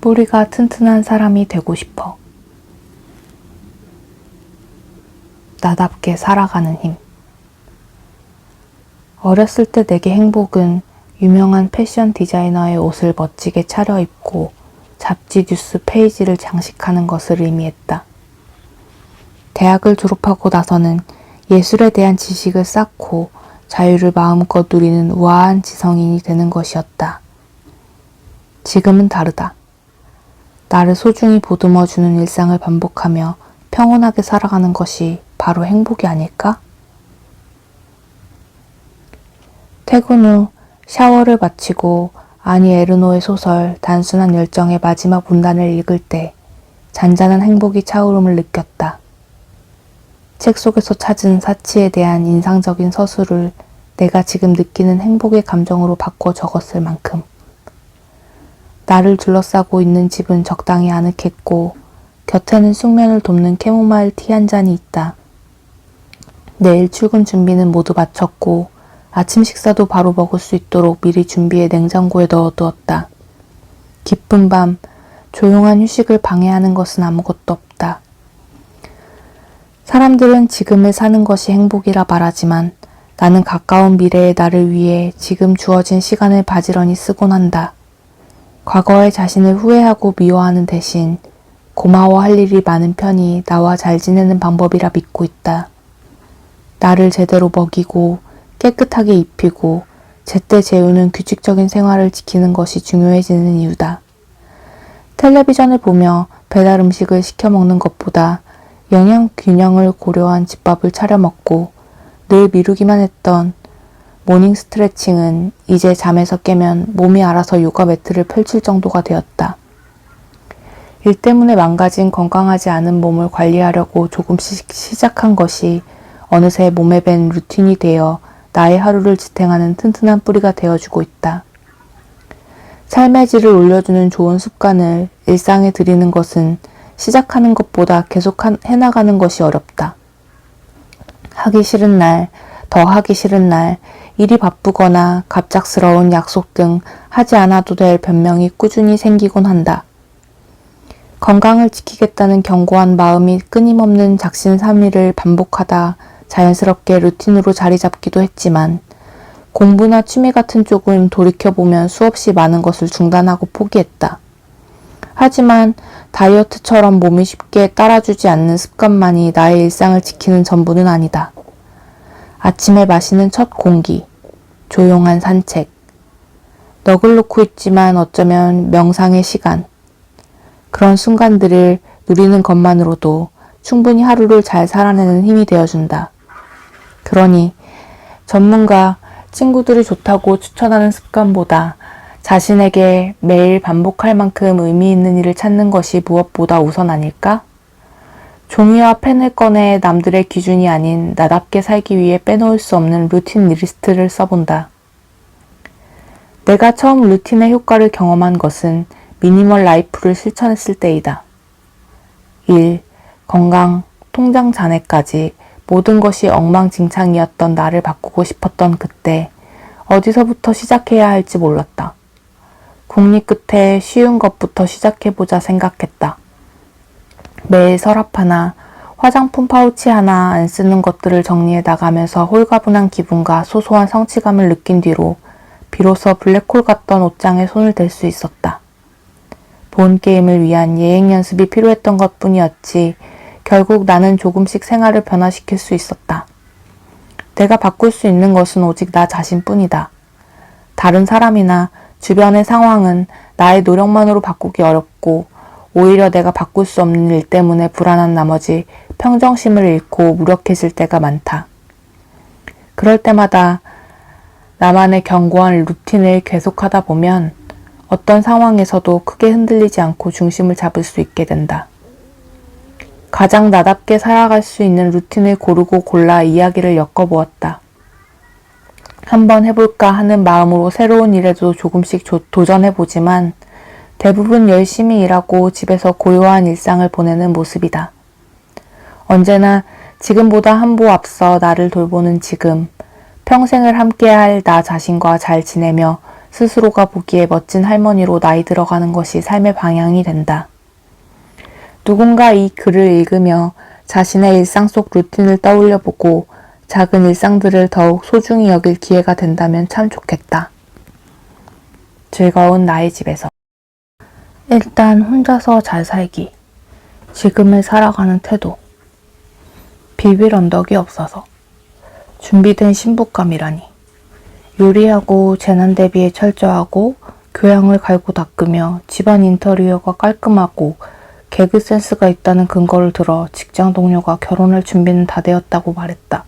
뿌리가 튼튼한 사람이 되고 싶어. 나답게 살아가는 힘. 어렸을 때 내게 행복은 유명한 패션 디자이너의 옷을 멋지게 차려입고 잡지 뉴스 페이지를 장식하는 것을 의미했다. 대학을 졸업하고 나서는 예술에 대한 지식을 쌓고 자유를 마음껏 누리는 우아한 지성인이 되는 것이었다. 지금은 다르다. 나를 소중히 보듬어주는 일상을 반복하며 평온하게 살아가는 것이 바로 행복이 아닐까? 퇴근 후 샤워를 마치고 아니 에르노의 소설 단순한 열정의 마지막 문단을 읽을 때 잔잔한 행복이 차오름을 느꼈다. 책 속에서 찾은 사치에 대한 인상적인 서술을 내가 지금 느끼는 행복의 감정으로 바꿔 적었을 만큼 나를 둘러싸고 있는 집은 적당히 아늑했고 곁에는 숙면을 돕는 캐모마일 티 한 잔이 있다. 내일 출근 준비는 모두 마쳤고 아침 식사도 바로 먹을 수 있도록 미리 준비해 냉장고에 넣어두었다. 깊은 밤, 조용한 휴식을 방해하는 것은 아무것도 없다. 사람들은 지금을 사는 것이 행복이라 말하지만 나는 가까운 미래의 나를 위해 지금 주어진 시간을 바지런히 쓰곤 한다. 과거의 자신을 후회하고 미워하는 대신 고마워할 일이 많은 편이 나와 잘 지내는 방법이라 믿고 있다. 나를 제대로 먹이고 깨끗하게 입히고 제때 재우는 규칙적인 생활을 지키는 것이 중요해지는 이유다. 텔레비전을 보며 배달 음식을 시켜 먹는 것보다 영양 균형을 고려한 집밥을 차려 먹고 늘 미루기만 했던 모닝 스트레칭은 이제 잠에서 깨면 몸이 알아서 요가 매트를 펼칠 정도가 되었다. 일 때문에 망가진 건강하지 않은 몸을 관리하려고 조금씩 시작한 것이 어느새 몸에 밴 루틴이 되어 나의 하루를 지탱하는 튼튼한 뿌리가 되어주고 있다. 삶의 질을 올려주는 좋은 습관을 일상에 들이는 것은 시작하는 것보다 계속 해나가는 것이 어렵다. 하기 싫은 날, 더 하기 싫은 날, 일이 바쁘거나 갑작스러운 약속 등 하지 않아도 될 변명이 꾸준히 생기곤 한다. 건강을 지키겠다는 견고한 마음이 끊임없는 작심삼일을 반복하다 자연스럽게 루틴으로 자리 잡기도 했지만 공부나 취미 같은 쪽은 돌이켜보면 수없이 많은 것을 중단하고 포기했다. 하지만 다이어트처럼 몸이 쉽게 따라주지 않는 습관만이 나의 일상을 지키는 전부는 아니다. 아침에 마시는 첫 공기, 조용한 산책, 넋을 놓고 있지만 어쩌면 명상의 시간, 그런 순간들을 누리는 것만으로도 충분히 하루를 잘 살아내는 힘이 되어준다. 그러니 전문가, 친구들이 좋다고 추천하는 습관보다 자신에게 매일 반복할 만큼 의미 있는 일을 찾는 것이 무엇보다 우선 아닐까? 종이와 펜을 꺼내 남들의 기준이 아닌 나답게 살기 위해 빼놓을 수 없는 루틴 리스트를 써본다. 내가 처음 루틴의 효과를 경험한 것은 미니멀 라이프를 실천했을 때이다. 일, 건강, 통장 잔해까지 모든 것이 엉망진창이었던 나를 바꾸고 싶었던 그때 어디서부터 시작해야 할지 몰랐다. 국리 끝에 쉬운 것부터 시작해보자 생각했다. 매일 서랍 하나, 화장품 파우치 하나 안 쓰는 것들을 정리해 나가면서 홀가분한 기분과 소소한 성취감을 느낀 뒤로 비로소 블랙홀 같던 옷장에 손을 댈 수 있었다. 본 게임을 위한 예행 연습이 필요했던 것뿐이었지 결국 나는 조금씩 생활을 변화시킬 수 있었다. 내가 바꿀 수 있는 것은 오직 나 자신뿐이다. 다른 사람이나 주변의 상황은 나의 노력만으로 바꾸기 어렵고 오히려 내가 바꿀 수 없는 일 때문에 불안한 나머지 평정심을 잃고 무력해질 때가 많다. 그럴 때마다 나만의 견고한 루틴을 계속하다 보면 어떤 상황에서도 크게 흔들리지 않고 중심을 잡을 수 있게 된다. 가장 나답게 살아갈 수 있는 루틴을 고르고 골라 이야기를 엮어보았다. 한번 해볼까 하는 마음으로 새로운 일에도 조금씩 도전해보지만 대부분 열심히 일하고 집에서 고요한 일상을 보내는 모습이다. 언제나 지금보다 한 보 앞서 나를 돌보는 지금, 평생을 함께할 나 자신과 잘 지내며 스스로가 보기에 멋진 할머니로 나이 들어가는 것이 삶의 방향이 된다. 누군가 이 글을 읽으며 자신의 일상 속 루틴을 떠올려보고 작은 일상들을 더욱 소중히 여길 기회가 된다면 참 좋겠다. 즐거운 나의 집에서. 일단 혼자서 잘 살기. 지금을 살아가는 태도. 비빌 언덕이 없어서. 준비된 신부감이라니. 요리하고 재난 대비에 철저하고 교양을 갈고 닦으며 집안 인테리어가 깔끔하고 개그 센스가 있다는 근거를 들어 직장 동료가 결혼할 준비는 다 되었다고 말했다.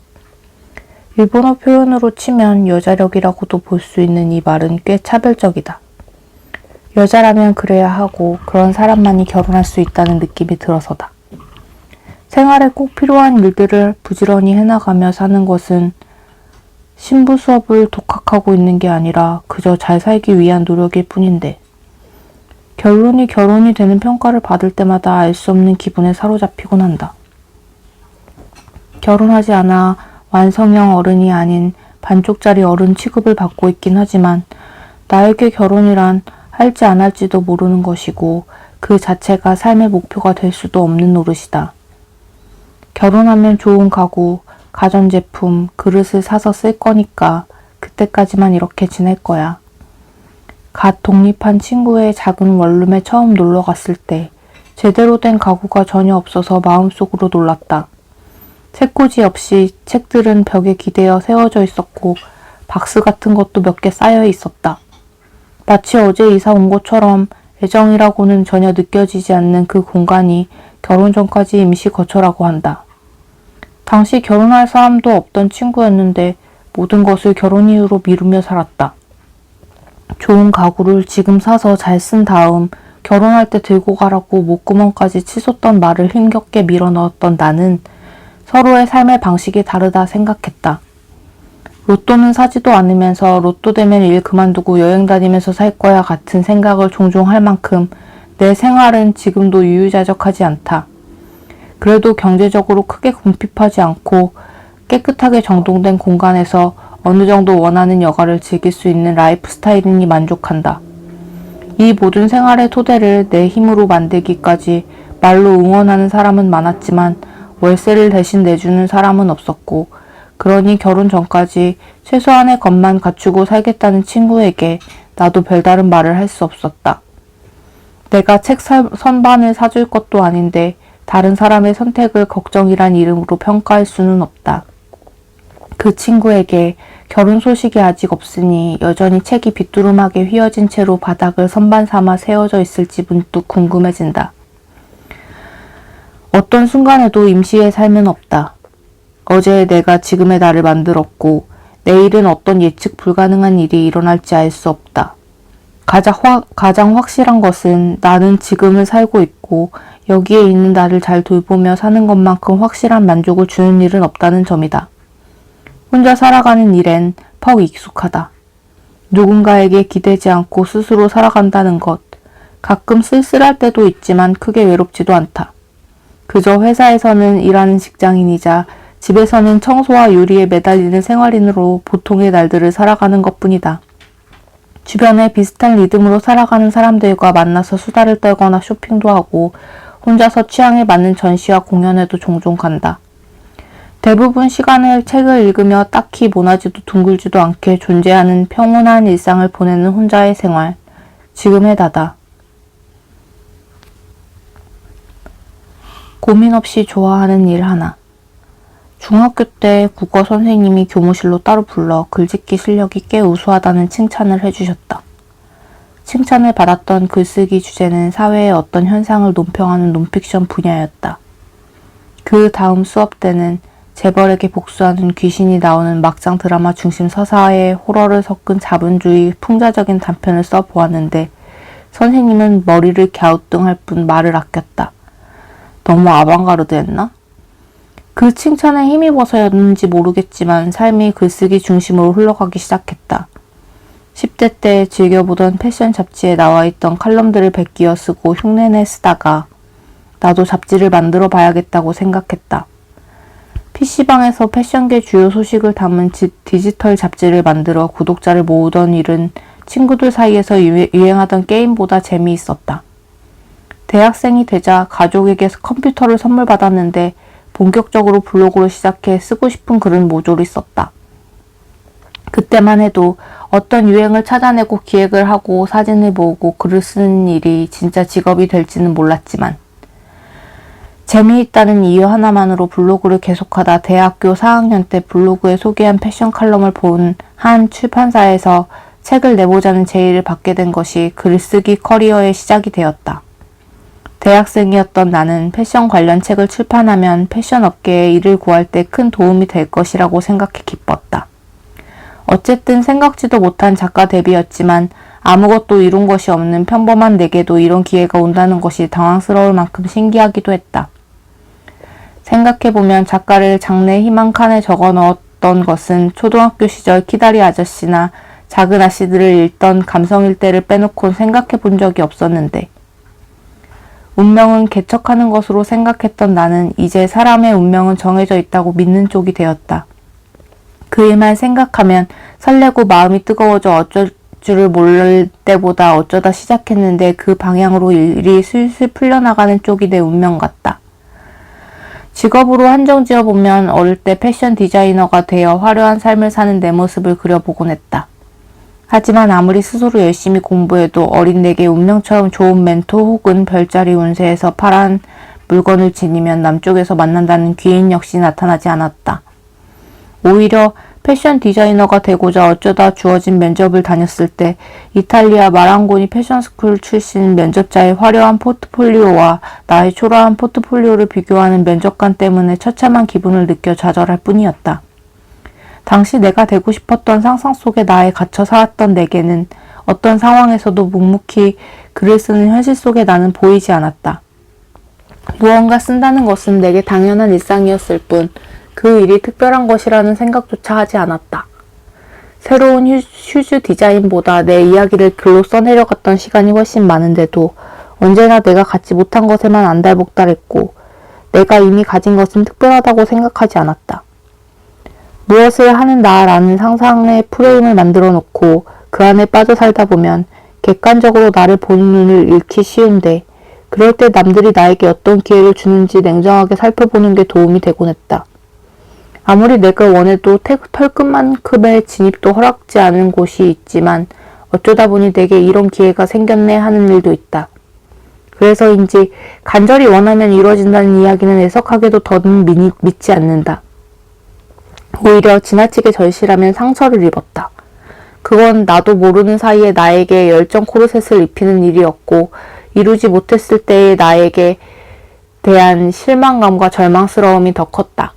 일본어 표현으로 치면 여자력이라고도 볼 수 있는 이 말은 꽤 차별적이다. 여자라면 그래야 하고 그런 사람만이 결혼할 수 있다는 느낌이 들어서다. 생활에 꼭 필요한 일들을 부지런히 해나가며 사는 것은 신부 수업을 독학하고 있는 게 아니라 그저 잘 살기 위한 노력일 뿐인데 결론이 결혼이 되는 평가를 받을 때마다 알 수 없는 기분에 사로잡히곤 한다. 결혼하지 않아 완성형 어른이 아닌 반쪽짜리 어른 취급을 받고 있긴 하지만 나에게 결혼이란 할지 안 할지도 모르는 것이고 그 자체가 삶의 목표가 될 수도 없는 노릇이다. 결혼하면 좋은 가구, 가전제품, 그릇을 사서 쓸 거니까 그때까지만 이렇게 지낼 거야. 갓 독립한 친구의 작은 원룸에 처음 놀러 갔을 때 제대로 된 가구가 전혀 없어서 마음속으로 놀랐다. 책꽂이 없이 책들은 벽에 기대어 세워져 있었고 박스 같은 것도 몇 개 쌓여 있었다. 마치 어제 이사 온 것처럼 애정이라고는 전혀 느껴지지 않는 그 공간이 결혼 전까지 임시 거처라고 한다. 당시 결혼할 사람도 없던 친구였는데 모든 것을 결혼 이후로 미루며 살았다. 좋은 가구를 지금 사서 잘 쓴 다음 결혼할 때 들고 가라고 목구멍까지 치솟던 말을 힘겹게 밀어넣었던 나는 서로의 삶의 방식이 다르다 생각했다. 로또는 사지도 않으면서 로또 되면 일 그만두고 여행 다니면서 살 거야 같은 생각을 종종 할 만큼 내 생활은 지금도 유유자적하지 않다. 그래도 경제적으로 크게 궁핍하지 않고 깨끗하게 정돈된 공간에서 어느 정도 원하는 여가를 즐길 수 있는 라이프 스타일이니 만족한다. 이 모든 생활의 토대를 내 힘으로 만들기까지 말로 응원하는 사람은 많았지만 월세를 대신 내주는 사람은 없었고 그러니 결혼 전까지 최소한의 것만 갖추고 살겠다는 친구에게 나도 별다른 말을 할 수 없었다. 내가 책 선반을 사줄 것도 아닌데 다른 사람의 선택을 걱정이란 이름으로 평가할 수는 없다. 그 친구에게 결혼 소식이 아직 없으니 여전히 책이 비뚜름하게 휘어진 채로 바닥을 선반 삼아 세워져 있을지 문득 궁금해진다. 어떤 순간에도 임시의 삶은 없다. 어제 내가 지금의 나를 만들었고 내일은 어떤 예측 불가능한 일이 일어날지 알 수 없다. 가장 확실한 것은 나는 지금을 살고 있고 여기에 있는 나를 잘 돌보며 사는 것만큼 확실한 만족을 주는 일은 없다는 점이다. 혼자 살아가는 일엔 퍽 익숙하다. 누군가에게 기대지 않고 스스로 살아간다는 것. 가끔 쓸쓸할 때도 있지만 크게 외롭지도 않다. 그저 회사에서는 일하는 직장인이자 집에서는 청소와 요리에 매달리는 생활인으로 보통의 날들을 살아가는 것뿐이다. 주변에 비슷한 리듬으로 살아가는 사람들과 만나서 수다를 떨거나 쇼핑도 하고 혼자서 취향에 맞는 전시와 공연에도 종종 간다. 대부분 시간을 책을 읽으며 딱히 모나지도 둥글지도 않게 존재하는 평온한 일상을 보내는 혼자의 생활. 지금의 나다. 고민 없이 좋아하는 일 하나. 중학교 때 국어 선생님이 교무실로 따로 불러 글짓기 실력이 꽤 우수하다는 칭찬을 해주셨다. 칭찬을 받았던 글쓰기 주제는 사회의 어떤 현상을 논평하는 논픽션 분야였다. 그 다음 수업 때는 재벌에게 복수하는 귀신이 나오는 막장 드라마 중심 서사에 호러를 섞은 자본주의 풍자적인 단편을 써보았는데 선생님은 머리를 갸우뚱할 뿐 말을 아꼈다. 너무 아방가르드했나? 그 칭찬에 힘입어서였는지 모르겠지만 삶이 글쓰기 중심으로 흘러가기 시작했다. 10대 때 즐겨보던 패션 잡지에 나와있던 칼럼들을 베끼어 쓰고 흉내내 쓰다가 나도 잡지를 만들어 봐야겠다고 생각했다. PC방에서 패션계 주요 소식을 담은 디지털 잡지를 만들어 구독자를 모으던 일은 친구들 사이에서 유행하던 게임보다 재미있었다. 대학생이 되자 가족에게 컴퓨터를 선물 받았는데 본격적으로 블로그를 시작해 쓰고 싶은 글은 모조리 썼다. 그때만 해도 어떤 유행을 찾아내고 기획을 하고 사진을 모으고 글을 쓰는 일이 진짜 직업이 될지는 몰랐지만 재미있다는 이유 하나만으로 블로그를 계속하다 대학교 4학년 때 블로그에 소개한 패션 칼럼을 본 한 출판사에서 책을 내보자는 제의를 받게 된 것이 글쓰기 커리어의 시작이 되었다. 대학생이었던 나는 패션 관련 책을 출판하면 패션 업계에 일을 구할 때 큰 도움이 될 것이라고 생각해 기뻤다. 어쨌든 생각지도 못한 작가 데뷔였지만 아무것도 이룬 것이 없는 평범한 내게도 이런 기회가 온다는 것이 당황스러울 만큼 신기하기도 했다. 생각해보면 작가를 장래 희망 칸에 적어 넣었던 것은 초등학교 시절 키다리 아저씨나 작은 아씨들을 읽던 감성 일대를 빼놓곤 생각해본 적이 없었는데 운명은 개척하는 것으로 생각했던 나는 이제 사람의 운명은 정해져 있다고 믿는 쪽이 되었다. 그 일만 생각하면 설레고 마음이 뜨거워져 어쩔 줄을 모를 때보다 어쩌다 시작했는데 그 방향으로 일이 슬슬 풀려나가는 쪽이 내 운명 같다. 직업으로 한정 지어보면 어릴 때 패션 디자이너가 되어 화려한 삶을 사는 내 모습을 그려보곤 했다. 하지만 아무리 스스로 열심히 공부해도 어린 내게 운명처럼 좋은 멘토 혹은 별자리 운세에서 파란 물건을 지니면 남쪽에서 만난다는 귀인 역시 나타나지 않았다. 오히려 패션 디자이너가 되고자 어쩌다 주어진 면접을 다녔을 때 이탈리아 마랑고니 패션스쿨 출신 면접자의 화려한 포트폴리오와 나의 초라한 포트폴리오를 비교하는 면접관 때문에 처참한 기분을 느껴 좌절할 뿐이었다. 당시 내가 되고 싶었던 상상 속의 나에 갇혀 살았던 내게는 어떤 상황에서도 묵묵히 글을 쓰는 현실 속의 나는 보이지 않았다. 무언가 쓴다는 것은 내게 당연한 일상이었을 뿐 그 일이 특별한 것이라는 생각조차 하지 않았다. 새로운 슈즈 디자인보다 내 이야기를 글로 써내려갔던 시간이 훨씬 많은데도 언제나 내가 갖지 못한 것에만 안달복달했고 내가 이미 가진 것은 특별하다고 생각하지 않았다. 무엇을 하는 나라는 상상의 프레임을 만들어 놓고 그 안에 빠져 살다 보면 객관적으로 나를 보는 눈을 잃기 쉬운데 그럴 때 남들이 나에게 어떤 기회를 주는지 냉정하게 살펴보는 게 도움이 되곤 했다. 아무리 내가 원해도 털끝만큼의 진입도 허락지 않은 곳이 있지만 어쩌다 보니 내게 이런 기회가 생겼네 하는 일도 있다. 그래서인지 간절히 원하면 이루어진다는 이야기는 애석하게도 더는 믿지 않는다. 오히려 지나치게 절실하면 상처를 입었다. 그건 나도 모르는 사이에 나에게 열정 코르셋을 입히는 일이었고 이루지 못했을 때의 나에게 대한 실망감과 절망스러움이 더 컸다.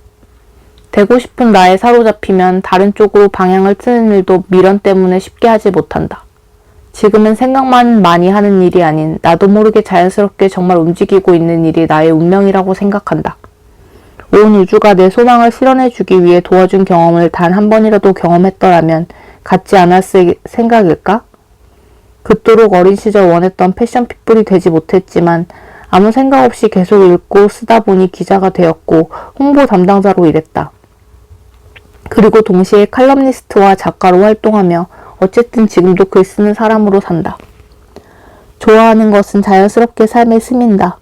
되고 싶은 나에 사로잡히면 다른 쪽으로 방향을 트는 일도 미련 때문에 쉽게 하지 못한다. 지금은 생각만 많이 하는 일이 아닌 나도 모르게 자연스럽게 정말 움직이고 있는 일이 나의 운명이라고 생각한다. 온 우주가 내 소망을 실현해주기 위해 도와준 경험을 단 한 번이라도 경험했더라면 갖지 않았을 생각일까? 그토록 어린 시절 원했던 패션 핏불이 되지 못했지만 아무 생각 없이 계속 읽고 쓰다 보니 기자가 되었고 홍보 담당자로 일했다. 그리고 동시에 칼럼니스트와 작가로 활동하며 어쨌든 지금도 글 쓰는 사람으로 산다. 좋아하는 것은 자연스럽게 삶에 스민다.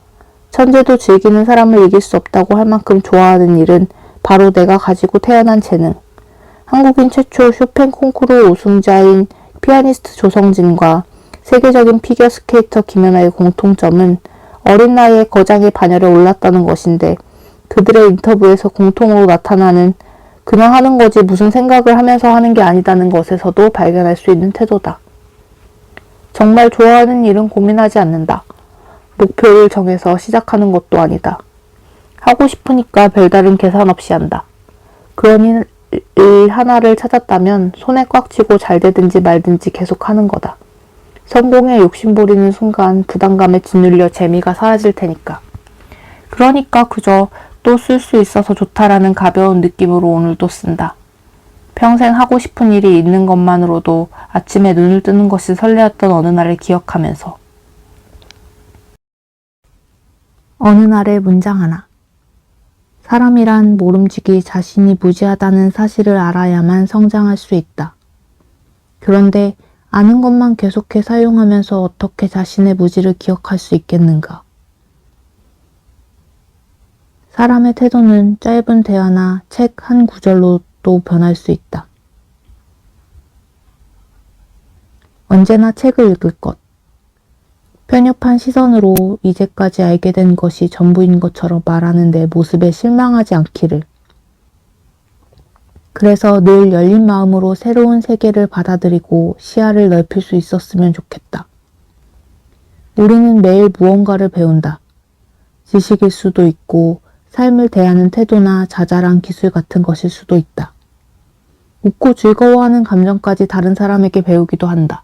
천재도 즐기는 사람을 이길 수 없다고 할 만큼 좋아하는 일은 바로 내가 가지고 태어난 재능. 한국인 최초 쇼팽 콩쿠르 우승자인 피아니스트 조성진과 세계적인 피겨스케이터 김연아의 공통점은 어린 나이에 거장의 반열에 올랐다는 것인데 그들의 인터뷰에서 공통으로 나타나는 그냥 하는 거지 무슨 생각을 하면서 하는 게 아니다는 것에서도 발견할 수 있는 태도다. 정말 좋아하는 일은 고민하지 않는다. 목표를 정해서 시작하는 것도 아니다. 하고 싶으니까 별다른 계산 없이 한다. 그런 일 하나를 찾았다면 손에 꽉 쥐고 잘 되든지 말든지 계속 하는 거다. 성공에 욕심부리는 순간 부담감에 짓눌려 재미가 사라질 테니까. 그러니까 그저 또 쓸 수 있어서 좋다라는 가벼운 느낌으로 오늘도 쓴다. 평생 하고 싶은 일이 있는 것만으로도 아침에 눈을 뜨는 것이 설레었던 어느 날을 기억하면서. 어느 날의 문장 하나. 사람이란 모름지기 자신이 무지하다는 사실을 알아야만 성장할 수 있다. 그런데 아는 것만 계속해 사용하면서 어떻게 자신의 무지를 기억할 수 있겠는가? 사람의 태도는 짧은 대화나 책 한 구절로도 변할 수 있다. 언제나 책을 읽을 것. 편협한 시선으로 이제까지 알게 된 것이 전부인 것처럼 말하는 내 모습에 실망하지 않기를. 그래서 늘 열린 마음으로 새로운 세계를 받아들이고 시야를 넓힐 수 있었으면 좋겠다. 우리는 매일 무언가를 배운다. 지식일 수도 있고 삶을 대하는 태도나 자잘한 기술 같은 것일 수도 있다. 웃고 즐거워하는 감정까지 다른 사람에게 배우기도 한다.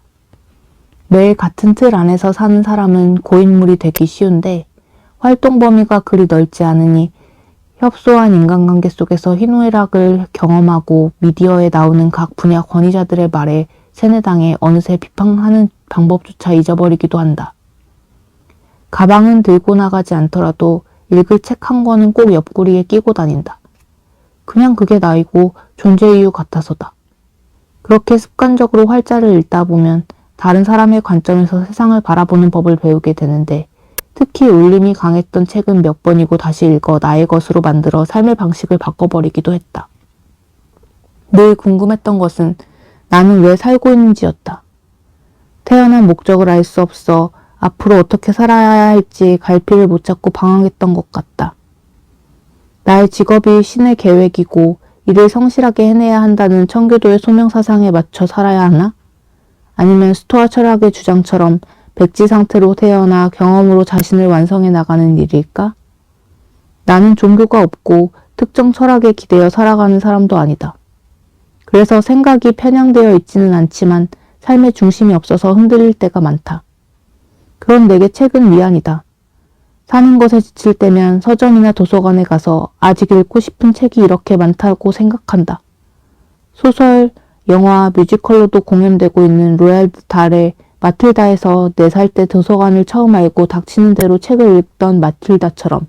매일 같은 틀 안에서 사는 사람은 고인물이 되기 쉬운데 활동 범위가 그리 넓지 않으니 협소한 인간관계 속에서 희노애락을 경험하고 미디어에 나오는 각 분야 권위자들의 말에 세뇌당해 어느새 비판하는 방법조차 잊어버리기도 한다. 가방은 들고 나가지 않더라도 읽을 책 한 권은 꼭 옆구리에 끼고 다닌다. 그냥 그게 나이고 존재 이유 같아서다. 그렇게 습관적으로 활자를 읽다 보면 다른 사람의 관점에서 세상을 바라보는 법을 배우게 되는데 특히 울림이 강했던 책은 몇 번이고 다시 읽어 나의 것으로 만들어 삶의 방식을 바꿔버리기도 했다. 늘 궁금했던 것은 나는 왜 살고 있는지였다. 태어난 목적을 알 수 없어 앞으로 어떻게 살아야 할지 갈피를 못 잡고 방황했던 것 같다. 나의 직업이 신의 계획이고 이를 성실하게 해내야 한다는 청교도의 소명사상에 맞춰 살아야 하나? 아니면 스토아 철학의 주장처럼 백지 상태로 태어나 경험으로 자신을 완성해 나가는 일일까? 나는 종교가 없고 특정 철학에 기대어 살아가는 사람도 아니다. 그래서 생각이 편향되어 있지는 않지만 삶의 중심이 없어서 흔들릴 때가 많다. 그런 내게 책은 위안이다. 사는 것에 지칠 때면 서점이나 도서관에 가서 아직 읽고 싶은 책이 이렇게 많다고 생각한다. 소설, 영화, 뮤지컬로도 공연되고 있는 로얄 달의 마틸다에서 4살 때 도서관을 처음 알고 닥치는 대로 책을 읽던 마틸다처럼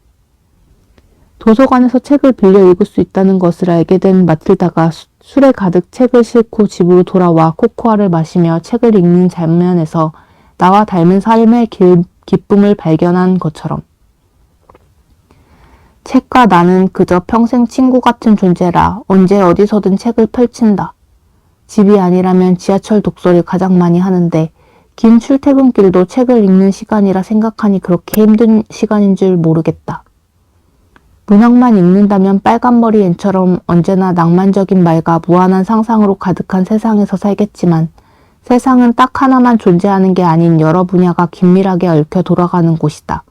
도서관에서 책을 빌려 읽을 수 있다는 것을 알게 된 마틸다가 술에 가득 책을 싣고 집으로 돌아와 코코아를 마시며 책을 읽는 장면에서 나와 닮은 삶의 기쁨을 발견한 것처럼 책과 나는 그저 평생 친구 같은 존재라 언제 어디서든 책을 펼친다. 집이 아니라면 지하철 독서를 가장 많이 하는데 긴 출퇴근길도 책을 읽는 시간이라 생각하니 그렇게 힘든 시간인 줄 모르겠다. 문학만 읽는다면 빨간머리 앤처럼 언제나 낭만적인 말과 무한한 상상으로 가득한 세상에서 살겠지만 세상은 딱 하나만 존재하는 게 아닌 여러 분야가 긴밀하게 얽혀 돌아가는 곳이다.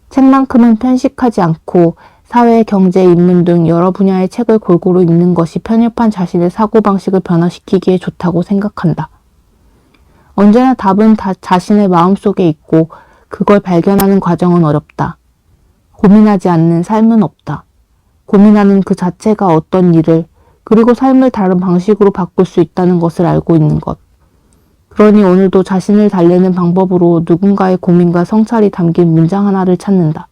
책만큼은 편식하지 않고 사회, 경제, 인문 등 여러 분야의 책을 골고루 읽는 것이 편협한 자신의 사고방식을 변화시키기에 좋다고 생각한다. 언제나 답은 자신의 마음속에 있고 그걸 발견하는 과정은 어렵다. 고민하지 않는 삶은 없다. 고민하는 그 자체가 어떤 일을 그리고 삶을 다른 방식으로 바꿀 수 있다는 것을 알고 있는 것. 그러니 오늘도 자신을 달래는 방법으로 누군가의 고민과 성찰이 담긴 문장 하나를 찾는다.